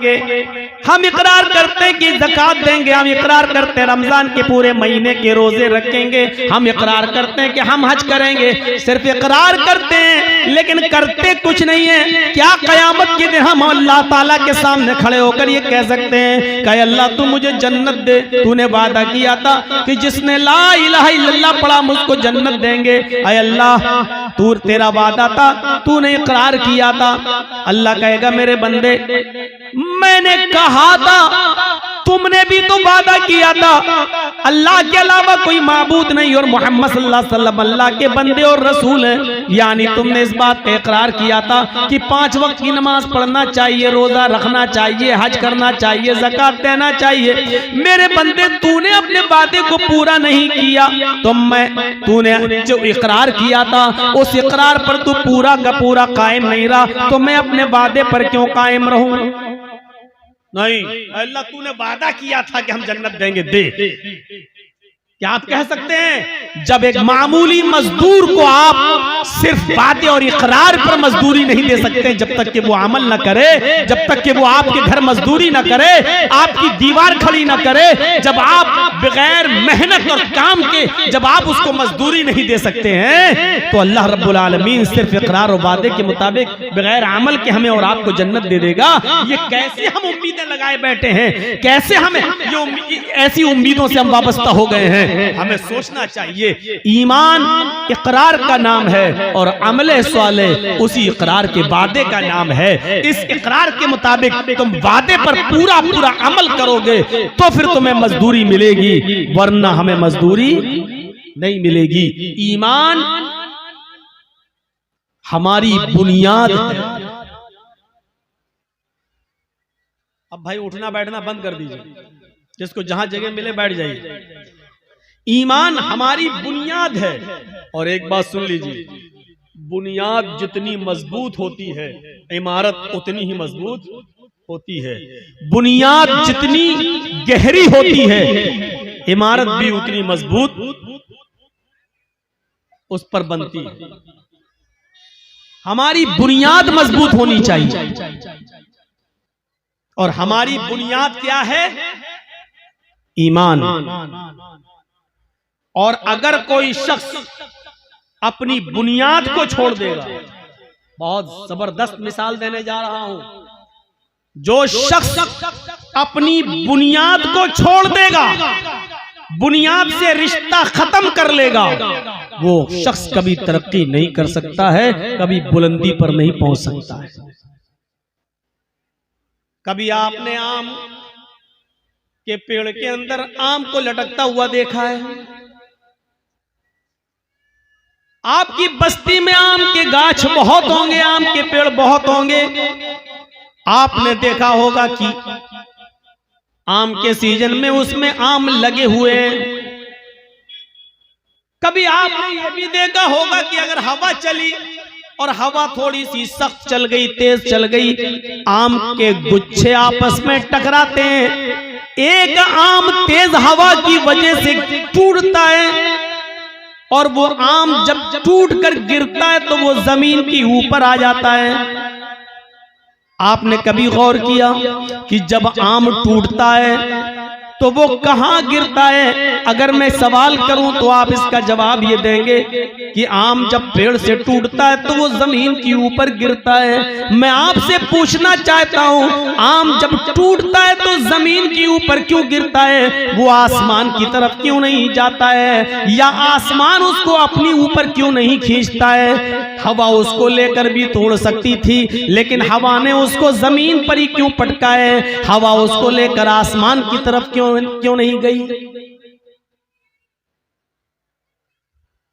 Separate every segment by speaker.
Speaker 1: पढ़ेंगे, हम इकरार करते हैं कि ज़कात देंगे, हम इकरार करते हैं रमजान के पूरे महीने के रोजे रखेंगे, हम इकरार करते हैं कि हम हज करेंगे। सिर्फ इकरार करते हैं लेकिन करते कुछ नहीं है। क्या क़यामत के दिन हम अल्लाह ताला के सामने खड़े होकर ये कह सकते हैं कि अल्लाह तू मुझे जन्नत दे, तूने वादा किया था कि जिसने ला इलाहा इल्लल्लाह पढ़ा मुझको जन्नत देंगे। अय अल्लाह तू, तेरा वादा था, तूने इकरार किया था। अल्लाह कहेगा मेरे बंदे मैंने कहा था, तुमने भी तो वादा किया था अल्लाह के अलावा कोई माबूद नहीं और मोहम्मद सल्लल्लाहु अलैहि वसल्लम अल्लाह के बंदे और रसूल हैं। यानी तुमने इस बात पे इकरार किया था कि 5 वक्त की नमाज पढ़ना चाहिए, रोजा रखना चाहिए, हज करना चाहिए, ज़कात देना चाहिए। मेरे बंदे तूने अपने वादे को पूरा नहीं किया, तो तूने जो इकरार किया था उस इकरार पर तू पूरा का पूरा कायम नहीं रहा, तो मैं अपने वादे पर क्यों कायम रहूं? नहीं, अल्लाह तूने वादा किया था कि हम जन्नत देंगे, दे। क्या आप कह सकते हैं जब एक मामूली मजदूर को आप सिर्फ वादे और इकरार पर मजदूरी नहीं दे सकते जब तक कि वो अमल न करे, जब तक कि वो आपके घर मजदूरी न करे, आपकी दीवार खड़ी न करे, जब आप बगैर मेहनत और काम के जब आप उसको मजदूरी नहीं दे सकते हैं, तो अल्लाह रब्बुल आलमीन सिर्फ इकरार और वादे के मुताबिक बगैर अमल के हमें और आपको जन्नत दे देगा। ये कैसे हम उम्मीदें लगाए बैठे हैं, कैसे हमें ये ऐसी उम्मीदों से हम वाबस्ता हो गए हैं। हमें सोचना चाहिए ईमान इकरार का नाम है और अमले स्वाले उसी इकरार के वादे का नाम है। इस इकरार के मुताबिक तुम वादे पर पूरा पूरा अमल करोगे तो फिर तुम्हें मजदूरी मिलेगी, वरना हमें मजदूरी नहीं मिलेगी। ईमान हमारी बुनियाद है। अब भाई उठना बैठना बंद कर दीजिए, जिसको जहां जगह मिले बैठ जाइए। ईमान हमारी बुनियाद है। और एक बात सुन लीजिए, बुनियाद जितनी मजबूत होती है इमारत उतनी ही मजबूत होती है। बुनियाद जितनी गहरी होती है इमारत भी उतनी मजबूत उस पर बनती है। हमारी बुनियाद मजबूत होनी चाहिए। और हमारी बुनियाद क्या है? ईमान। और अगर कोई शख्स अपनी बुनियाद को छोड़ देगा, बहुत जबरदस्त मिसाल देने जा रहा हूं, जो शख्स अपनी बुनियाद को छोड़ देगा, बुनियाद से रिश्ता खत्म कर लेगा, वो शख्स कभी तरक्की नहीं कर सकता है, कभी बुलंदी पर नहीं पहुंच सकता है। कभी आपने आम के पेड़ के अंदर आम को लटकता हुआ देखा है? आपकी बस्ती में आम के गाछ बहुत होंगे, आम के पेड़ बहुत होंगे। आपने देखा होगा कि आम के सीजन में उसमें आम लगे हुए हैं। कभी आपने ये भी देखा होगा कि अगर हवा चली और हवा थोड़ी सी सख्त चल गई, तेज चल गई, आम के गुच्छे आपस में टकराते हैं। एक आम तेज हवा की वजह से टूटता है और वो आम जब टूट कर गिरता है तो वो जमीन के ऊपर आ जाता है। आपने कभी गौर किया कि जब आम टूटता है तो वो कहां गिरता है? अगर मैं सवाल करूं तो आप इसका जवाब ये देंगे कि आम जब पेड़ से टूटता है तो वो जमीन के ऊपर गिरता है। मैं आपसे पूछना चाहता हूं, आम जब टूटता है तो जमीन के ऊपर क्यों गिरता है? वो आसमान की तरफ क्यों नहीं जाता है? या आसमान उसको अपनी ऊपर क्यों नहीं खींचता है? हवा उसको लेकर भी तोड़ सकती थी, लेकिन हवा ने उसको जमीन पर ही क्यों पटका है? हवा उसको लेकर आसमान की तरफ क्यों नहीं गई?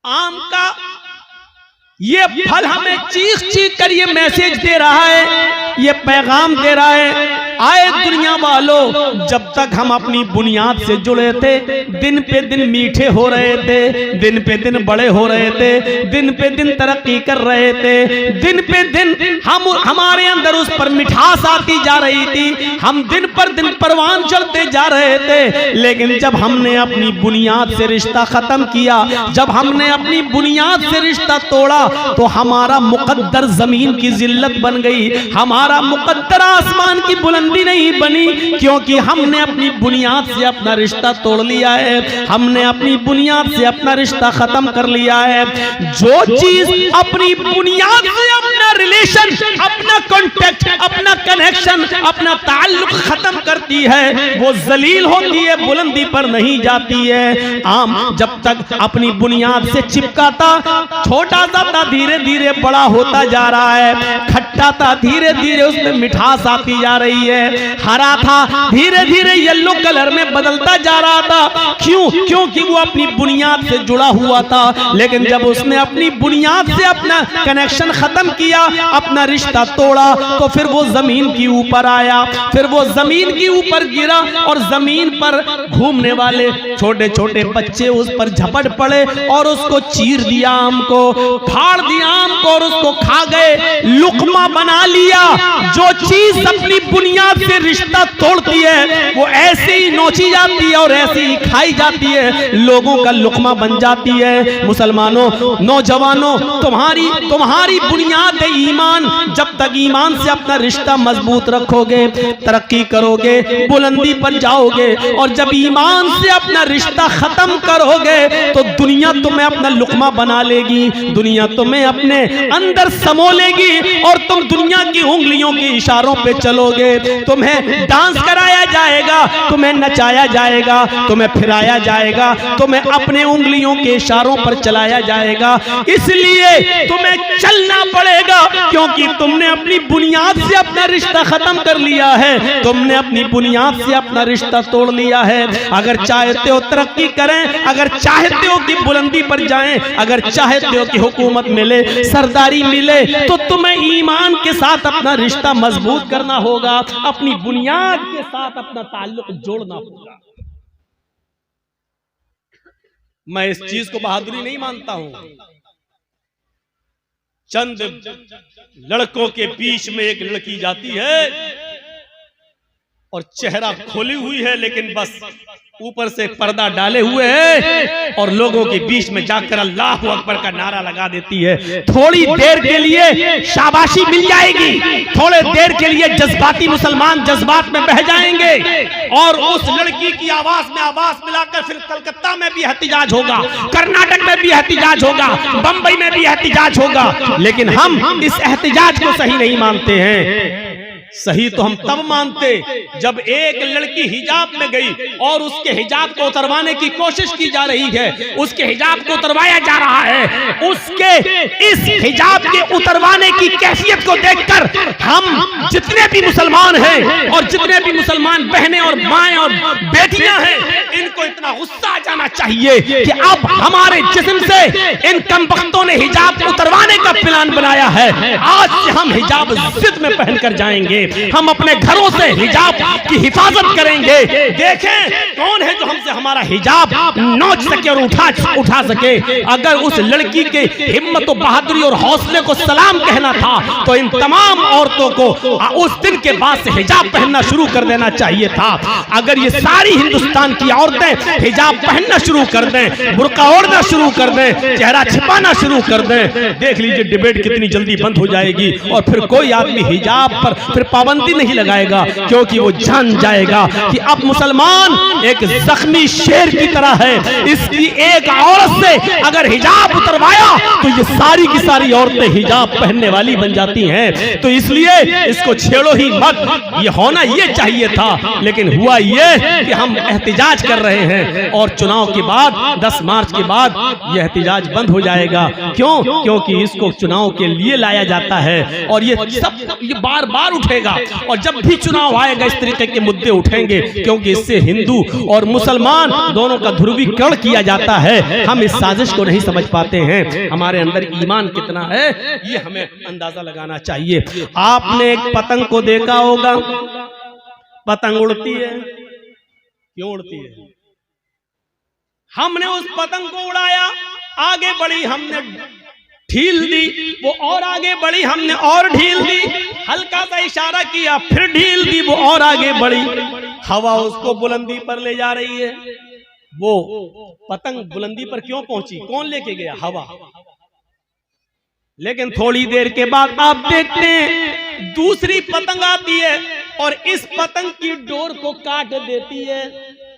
Speaker 1: आम का ये फल हमें चीख चीख कर ये मैसेज दे रहा है, ये पैगाम दे रहा है, आए दुनिया वालों, जब तक हम अपनी बुनियाद से जुड़े थे, दिन पे दिन मीठे हो रहे थे, दिन पे दिन बड़े हो रहे थे, दिन पे दिन तरक्की कर रहे थे, दिन पे दिन हमारे अंदर उस पर मिठास आती जा रही थी, हम दिन पर दिन परवान चढ़ते जा रहे थे। लेकिन जब हमने अपनी बुनियाद से रिश्ता खत्म किया, जब हमने अपनी बुनियाद से रिश्ता तोड़ा, तो हमारा मुकद्दर जमीन की जिल्लत बन गई, हमारा मुकद्दर आसमान की बुलंदी बुलंदी नहीं बनी, क्योंकि हमने अपनी बुनियाद से अपना रिश्ता तोड़ लिया है, हमने अपनी बुनियाद से अपना रिश्ता खत्म कर लिया है। जो चीज अपनी बुनियाद से अपना रिलेशन, अपना कॉन्टेक्ट, अपना कनेक्शन, अपना ताल्लुक खत्म करती है वो जलील होती है, बुलंदी पर नहीं जाती है। आम जब तक अपनी बुनियाद से चिपकाता, छोटा सा था, धीरे धीरे बड़ा होता जा रहा है। खट्टा था, धीरे धीरे उसमें मिठास आती जा रही है। हरा था, धीरे धीरे येलो कलर में बदलता जा रहा था। क्यों? क्योंकि वो अपनी बुनियाद से जुड़ा हुआ था। लेकिन जब उसने अपनी बुनियाद से अपना कनेक्शन खत्म किया, अपना रिश्ता तोड़ा, तो फिर वो जमीन के ऊपर आया, फिर वो जमीन के ऊपर गिरा और जमीन पर घूमने वाले छोटे छोटे बच्चे उस पर झपट पड़े और उसको चीर दिया, आम को फाड़ दिया, आम को, और उसको खा गए, लुकमा बना लिया। जो चीज अपनी बुनियाद से रिश्ता तोड़ती है वो ऐसे ही नोची जाती है और ऐसे ही खाई जाती है, लोगों का लुकमा बन जाती है। मुसलमानों, नौजवानों, तुम्हारी बुनियाद है ईमान। जब तक ईमान से अपना रिश्ता मजबूत रखोगे, तरक्की करोगे, बुलंदी पर जाओगे। और जब ईमान से अपना रिश्ता खत्म करोगे तो दुनिया तुम्हें अपना लुकमा बना लेगी, दुनिया तुम्हें अपने अंदर समो लेगी और तुम दुनिया की उंगलियों के इशारों पे चलोगे। तुम्हें डांस कराया जाएगा, तुम्हें नचाया जाएगा, तुम्हें फिराया जाएगा, तुम्हें अपने उंगलियों के इशारों पर चलाया जाएगा। इसलिए तुम्हें चलना पड़ेगा, क्योंकि तुमने अपनी बुनियाद से अपना रिश्ता खत्म कर लिया है, तुमने अपनी बुनियाद से अपना रिश्ता तोड़ लिया है। अगर चाहते हो तरक्की करें, अगर चाहते हो कि बुलंदी पर जाएं, अगर चाहते हो कि हुकूमत मिले, सरदारी मिले, तो तुम्हें ईमान के साथ अपना रिश्ता मजबूत करना होगा, अपनी बुनियाद के साथ अपना ताल्लुक जोड़ना होगा। मैं इस चीज को बहादुरी नहीं मानता हूं। चंद लड़कों के बीच में एक लड़की जाती है और चेहरा खोली हुई है, लेकिन बस ऊपर से पर्दा डाले हुए है और लोगों के बीच में जाकर अल्लाह अकबर का नारा लगा देती है। थोड़ी देर के लिए शाबाशी मिल जाएगी, थोड़े देर के लिए जज्बाती मुसलमान जज्बात में बह जाएंगे और उस लड़की की आवाज में आवाज मिलाकर फिर कलकत्ता में भी एहतिजाज होगा, कर्नाटक में भी एहतिजाज होगा, बंबई में भी एहतिजाज होगा। लेकिन हम इस एहतिजाज को सही नहीं मानते हैं। सही तो हम तब मानते जब एक लड़की हिजाब में गई और उसके हिजाब को उतरवाने की कोशिश की जा रही है, उसके हिजाब को उतरवाया जा रहा है, उसके इस हिजाब के उतरवाने की कैफियत को देखकर हम जितने भी मुसलमान हैं और जितने भी मुसलमान बहनें और माएं और बेटियां हैं, इनको इतना गुस्सा आ जाना चाहिए कि अब हमारे जिस्म से इन कमबख्तों ने हिजाब उतरवाने का प्लान बनाया है। आज से हम हिजाब जिद में पहनकर जाएंगे, हम अपने घरों से हिजाब की हिफाजत करेंगे। देखें कौन है जो हमसे हमारा हिजाब नोच सके और उठा सके। अगर उस लड़की के हिम्मत और बहादुरी और हौसले को सलाम कहना था तो इन तमाम औरतों को उस दिन के बाद से हिजाब पहनना शुरू कर देना चाहिए था। अगर ये सारी हिंदुस्तान की औरतें हिजाब पहनना शुरू कर दें, बुर्का ओढ़ना शुरू कर दें, चेहरा छिपाना शुरू कर दें, देख लीजिए डिबेट कितनी जल्दी बंद हो जाएगी और फिर कोई आदमी हिजाब पर फिर पाबंदी नहीं लगाएगा, क्योंकि वो जान जाएगा कि अब मुसलमान एक जख्मी शेर की तरह है। इसकी एक औरत से अगर हिजाब उतरवाया तो ये सारी की सारी औरतें हिजाब पहनने वाली बन जाती हैं। तो इसलिए इसको छेड़ो ही मत, ये होना ये चाहिए था। लेकिन हुआ ये कि हम एहतिजाज कर रहे हैं और चुनाव के बाद 10 मार्च के बाद यह एहतिजाज बंद हो जाएगा। क्यों? क्योंकि इसको चुनाव के लिए लाया जाता है और ये सब ये बार बार उठेगा और जब भी चुनाव आएगा इस तरीके के मुद्दे उठेंगे, क्योंकि इससे हिंदू और मुसलमान दोनों का ध्रुवीकरण किया जाता है। हम इस साजिश को नहीं समझ पाते हैं। हमारे अंदर ईमान कितना है ये हमें अंदाजा लगाना चाहिए। आपने एक पतंग को देखा होगा, पतंग उड़ती है, क्यों उड़ती है? हमने उस पतंग को उड़ाया, आगे बढ़ी, हमने ढील दी, वो और आगे बढ़ी, हमने और ढील दी, हल्का सा इशारा किया, फिर ढील दी, वो और आगे बढ़ी। हवा उसको बुलंदी पर ले जा रही है। वो पतंग बुलंदी पर क्यों पहुंची? कौन लेके गया? हवा। लेकिन थोड़ी देर के बाद आप देखते हैं दूसरी पतंग आती है और इस पतंग की डोर को काट देती है,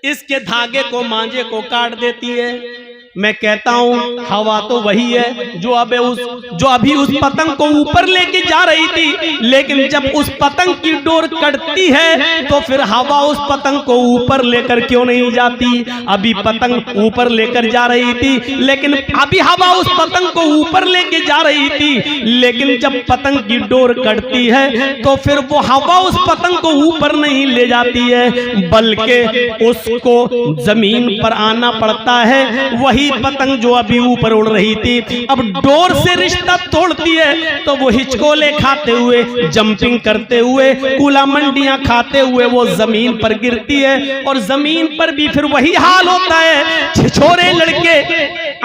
Speaker 1: इसके धागे को, मांझे को काट देती है। मैं कहता हूं हवा तो वही है जो अभी उस पतंग को ऊपर लेके जा रही थी, लेकिन जब उस पतंग की डोर कटती है तो फिर हवा उस पतंग को ऊपर लेकर क्यों नहीं जाती? अभी पतंग ऊपर लेकर जा रही थी, लेकिन अभी हवा उस पतंग को ऊपर लेके जा रही थी, लेकिन जब पतंग की डोर कटती है तो फिर वो हवा उस पतंग को ऊपर नहीं ले जाती है, बल्कि उसको जमीन पर आना पड़ता है। वही पतंग जो अभी ऊपर उड़ रही थी अब डोर से रिश्ता तोड़ती है तो वो हिचकोले खाते हुए, जंपिंग करते हुए, कूला मंडियां खाते हुए वो जमीन पर गिरती है। और जमीन पर भी फिर वही हाल होता है। छिछोरे लड़के,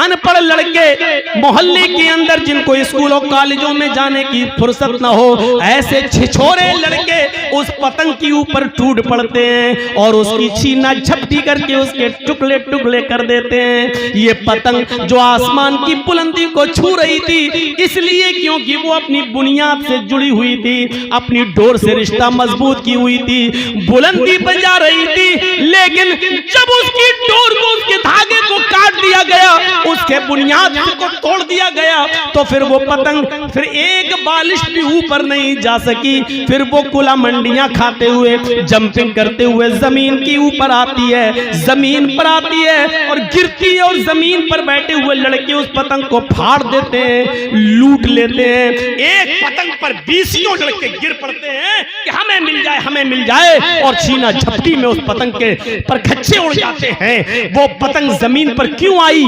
Speaker 1: अनपढ़ लड़के मोहल्ले के अंदर जिनको स्कूलों कॉलेजों में जाने की फुर्सत न हो, ऐसे छिछोरे लड़के उस पतंग के ऊपर टूट पड़ते हैं और उसकी छीना झपटी करके उसके टुकड़े टुकड़े कर देते हैं। ये पतंग जो आसमान की बुलंदी को छू रही थी, इसलिए क्योंकि वो अपनी बुनियाद से जुड़ी हुई थी, अपनी डोर से रिश्ता मजबूत की हुई थी, बुलंदी पर जा रही थी। लेकिन जब उसकी डोर को, उसके धागे को काट दिया गया, उसके बुनियाद को तोड़ दिया गया, तो फिर वो पतंग फिर एक बालिश भी ऊपर नहीं जा सकी। फिर वो कुला मंडियां खाते हुए, जंपिंग करते हुए जमीन के ऊपर आती है, जमीन पर आती है और गिरती है और जमीन पर बैठे हुए लड़के उस पतंग को फाड़ देते हैं, लूट लेते हैं। एक पतंग पर 20 लड़के गिर पड़ते हैं कि हमें मिल जाए, हमें मिल जाए, और छीना झपटी में उस पतंग के पर खच्चे उड़ जाते हैं। वो पतंग जमीन पर क्यों आई?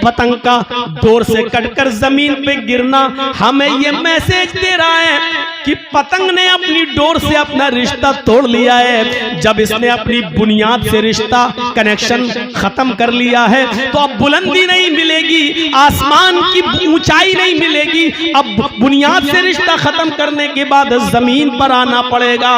Speaker 1: पतंग का डोर से कटकर जमीन पे गिरना हमें ये मैसेज दे रहा है कि पतंग ने अपनी डोर से अपना रिश्ता तोड़ लिया है। जब इसने अपनी बुनियाद से रिश्ता, कनेक्शन खत्म कर लिया है तो अब बुलंदी नहीं मिलेगी, आसमान की ऊंचाई नहीं मिलेगी। अब बुनियाद से रिश्ता खत्म करने के बाद जमीन पर आना पड़ेगा।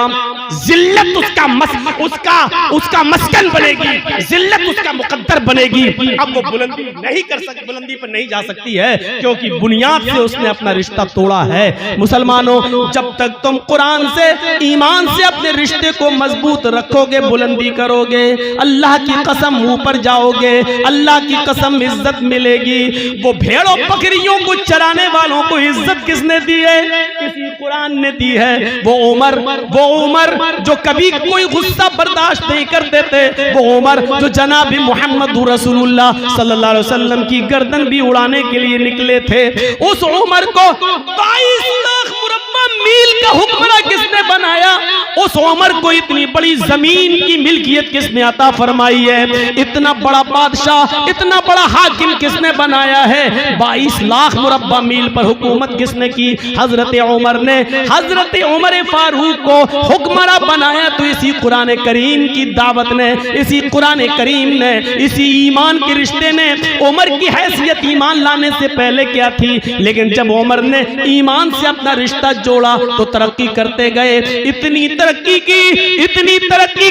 Speaker 1: जिल्लत उसका मस्कन बनेगी, जिल्लत उसका मुकद्दर बनेगी। अब वो बुलंदी नहीं कर सकती, बुलंदी पर नहीं जा सकती है, क्योंकि बुनियाद से उसने अपना रिश्ता तोड़ा है। मुसलमानों, जब तक तुम कुरान से, ईमान से अपने रिश्ते को मजबूत रखोगे, बुलंदी करोगे, अल्लाह की कसम ऊपर जाओगे, अल्लाह की कसम इज्जत मिलेगी। वो भेड़ों बकरियों को चराने वालों को इज्जत किसने दी है? इसी कुरान ने दी है। वो उमर जो कभी कोई गुस्सा बर्दाश्त नहीं करते थे, वो उमर जो जनाबी मोहम्मद रसूलुल्लाह सल्लल्लाहु अलैहि वसल्लम की गर्दन भी उड़ाने के लिए निकले थे, उस उमर को 22 लाख मुरब्बा मील का हुक्मरान किसने बनाया? उस उमर को इतनी बड़ी जमीन की मिल्कियत किसने अता फरमाई है? इतना बड़ा बादशाह, इतना बड़ा हाकिम किसने बनाया है? 22 लाख मुरब्बा मील पर हुकूमत किसने की? हजरत उमर ने। हजरत उमर फारूक को हुक्मरान बनाया तो इसी कुरान करीम की दावत ने, इसी कुरान करीम ने, इसी ईमान के रिश्ते ने। उमर की हैसियत ईमान लाने से पहले क्या थी, लेकिन जब उमर ने ईमान से अपना रिश्ता जोड़ा तो तरक्की करते गए। इतनी तरक्की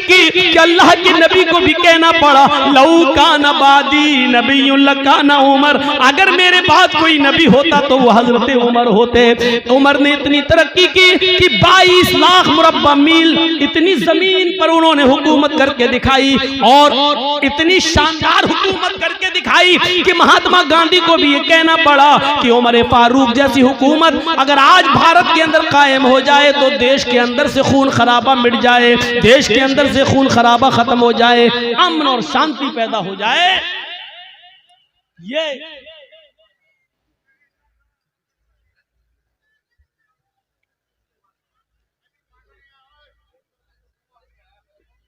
Speaker 1: की कि अल्लाह के नबी को भी कहना पड़ा, लऊ कान बादी नबीयुन लकाना उमर, अगर मेरे बाद कोई नबी होता तो वो हजरत उमर होते। उमर ने इतनी तरक्की की कि 22 लाख मुरब्बा मील इतनी जमीन पर उन्होंने हुकूमत करके दिखाई, और इतनी शानदार हुकूमत करके दिखाई कि महात्मा गांधी को भी ये कहना पड़ा कि उमर फारूक जैसी हुकूमत अगर आज भारत के अंदर कायम हो जाए तो देश के अंदर से खून खराबा मिट जाए, देश के अंदर से खून खराबा खत्म हो जाए, अमन और शांति पैदा हो जाए।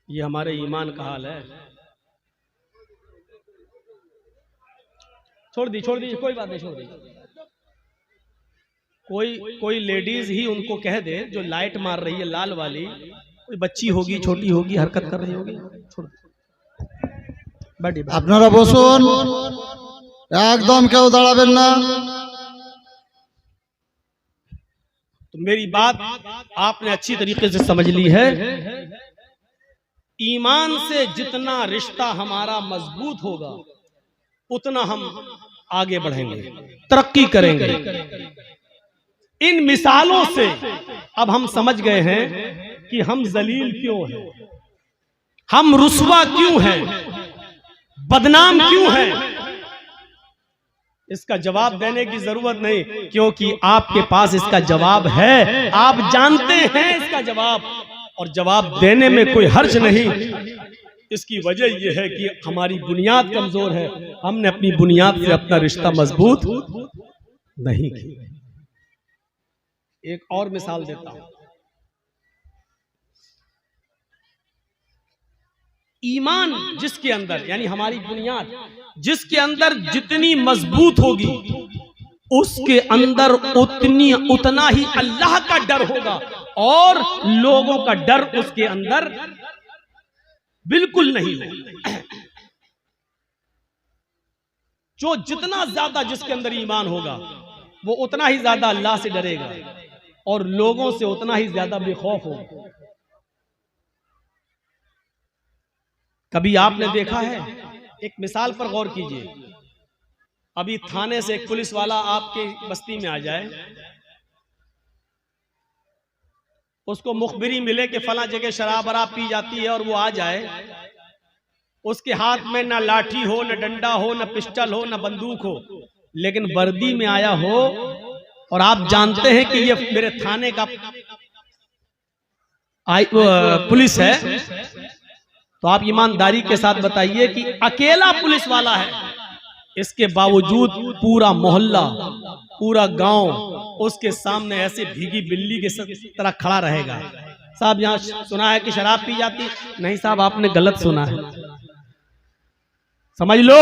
Speaker 1: ये हमारे ईमान का हाल है। छोड़ दी, कोई बात नहीं, छोड़ दी। कोई लेडीज ही उनको कह दे जो लाइट मार रही है लाल वाली, कोई बच्ची होगी, छोटी होगी, हरकत कर रही होगी, छोड़ बैठी।
Speaker 2: আপনারা বসুন, একদম কেউ দাঁড়াবেন না।
Speaker 1: तो मेरी बात आपने अच्छी तरीके से समझ ली है। ईमान से जितना रिश्ता हमारा मजबूत होगा उतना हम आगे बढ़ेंगे, तरक्की करेंगे। इन मिसालों से अब हम समझ गए हैं कि हम जलील क्यों हैं, हम रुस्वा क्यों हैं, बदनाम क्यों हैं। इसका जवाब देने की जरूरत नहीं, क्योंकि आपके पास इसका जवाब है, आप जानते हैं इसका जवाब, और जवाब देने में कोई हर्ज नहीं। इसकी वजह यह है कि हमारी बुनियाद कमजोर है, हमने अपनी बुनियाद से अपना रिश्ता मजबूत नहीं किया। एक और मिसाल देता हूं। ईमान जिसके अंदर, यानी हमारी बुनियाद जिसके अंदर जितनी मजबूत होगी, उसके अंदर उतना ही अल्लाह का डर होगा, और लोगों का डर उसके अंदर बिल्कुल नहीं होगा। जो जितना ज्यादा जिसके अंदर ईमान होगा, वो उतना ही ज्यादा अल्लाह से डरेगा और लोगों से उतना ही ज्यादा बेखौफ होगा। कभी आपने देखा है, एक मिसाल पर गौर कीजिए, अभी थाने से एक पुलिस वाला आपके बस्ती में आ जाए, उसको मुखबिरी मिले कि फला जगह शराब वराब पी जाती है, और वो आ जाए, उसके हाथ में ना लाठी हो, न डंडा हो, न पिस्टल हो, न बंदूक हो, लेकिन वर्दी में आया हो, और आप जानते हैं कि ये मेरे थाने का पुलिस है, तो आप ईमानदारी के साथ बताइए कि अकेला पुलिस वाला है, इसके बावजूद पूरा मोहल्ला, पूरा गांव उसके सामने ऐसे भीगी बिल्ली के तरह खड़ा रहेगा। साहब यहाँ सुना है कि शराब पी जाती? नहीं साहब, आपने गलत सुना है, समझ लो।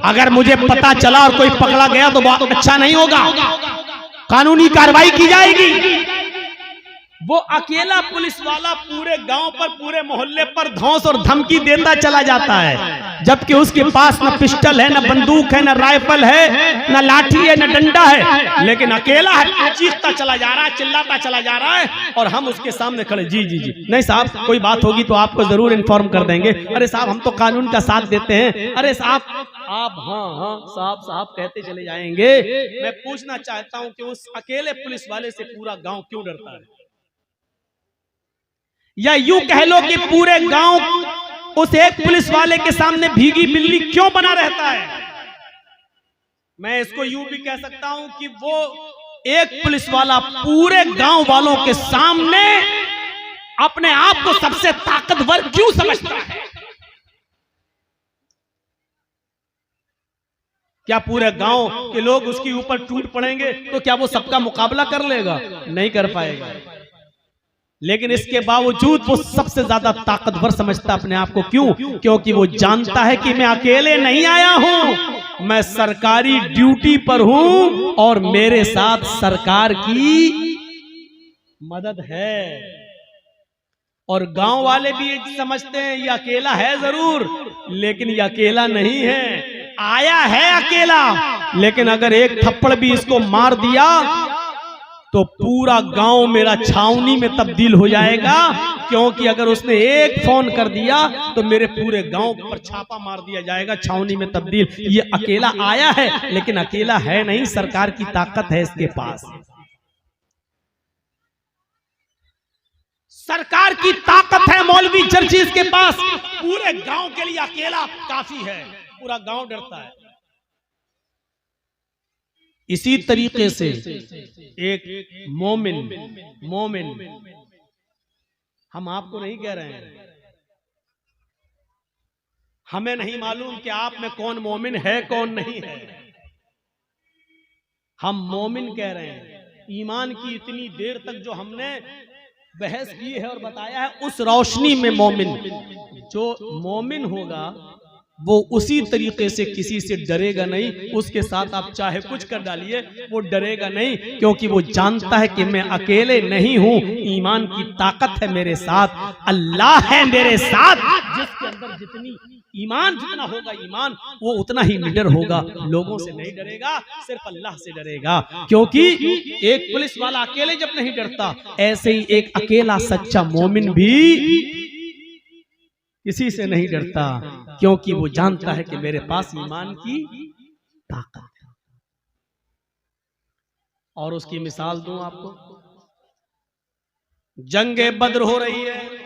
Speaker 1: अगर मुझे पता चला और कोई पकड़ा गया तो बहुत अच्छा नहीं होगा, कानूनी कार्रवाई की जाएगी। वो अकेला पुलिस वाला पूरे गांव पर, पूरे मोहल्ले पर धौंस और धमकी देता चला जाता है, जबकि उसके पास न पिस्टल है, न बंदूक है, न राइफल है, न लाठी है, न डंडा है, लेकिन अकेला है, चीखता चला जा रहा है, चिल्लाता चला जा रहा है, और हम उसके सामने खड़े। जी जी जी, नहीं साहब, कोई बात होगी तो आपको जरूर इन्फॉर्म कर देंगे। अरे साहब, हम तो कानून का साथ देते हैं। अरे साहब, आप हाँ हाँ साहब साहब कहते चले जाएंगे। मैं पूछना चाहता हूं कि उस अकेले पुलिस वाले से पूरा गांव क्यों डरता है? या यूं कह लो कि पूरे गांव उस एक पुलिस वाले के सामने भीगी बिल्ली क्यों बना रहता है? मैं इसको यूं भी कह सकता हूं कि वो एक पुलिस वाला पूरे गांव वालों के सामने अपने आप को सबसे ताकतवर क्यों समझता है? क्या पूरे गांव के लोग उसके ऊपर टूट पड़ेंगे तो क्या वो सबका मुकाबला कर लेगा? नहीं कर पाएगा। लेकिन इसके बावजूद वो सबसे ज्यादा ताकतवर समझता अपने आप को। क्यों? क्योंकि वो जानता है कि मैं अकेले नहीं आया हूं, मैं सरकारी ड्यूटी पर हूं और मेरे साथ सरकार की मदद है। और गांव वाले भी ये समझते हैं ये अकेला है जरूर, लेकिन ये अकेला नहीं है, आया है अकेला, लेकिन अगर एक थप्पड़ भी इसको मार दिया तो पूरा गांव मेरा छावनी में तब्दील हो जाएगा। क्योंकि अगर उसने एक फोन कर दिया तो मेरे पूरे गांव पर छापा मार दिया जाएगा, छावनी में तब्दील। ये अकेला आया है, लेकिन अकेला है नहीं, सरकार की ताकत है इसके पास, सरकार की ताकत है मौलवी चर्चिस के पास। पूरे गांव के लिए अकेला काफी है, पूरा गांव डरता है। इसी तरीके से एक मोमिन, हम आपको नहीं कह रहे हैं, हमें नहीं मालूम कि आप में कौन मोमिन है कौन नहीं है, हम मोमिन कह रहे हैं। ईमान की इतनी देर तक जो हमने बहस की है और बताया है, उस रोशनी में मोमिन, जो मोमिन होगा वो उसी तरीके से किसी से डरेगा नहीं, उसके साथ आप चाहे कुछ कर डालिए वो डरेगा नहीं, क्योंकि वो जानता है कि मैं अकेले नहीं हूं, ईमान की ताकत है मेरे साथ, अल्लाह है मेरे साथ। जिसके अंदर जितनी ईमान जितना होगा ईमान, वो उतना ही निडर होगा, लोगों से नहीं डरेगा, सिर्फ अल्लाह से डरेगा। क्योंकि एक पुलिस वाला अकेले जब नहीं डरता, ऐसे ही एक अकेला सच्चा मोमिन भी किसी से नहीं डरता, क्योंकि वो जानता है कि मेरे पास ईमान की ताकत है। और उसकी मिसाल दूं आपको। जंगे बद्र हो रही है,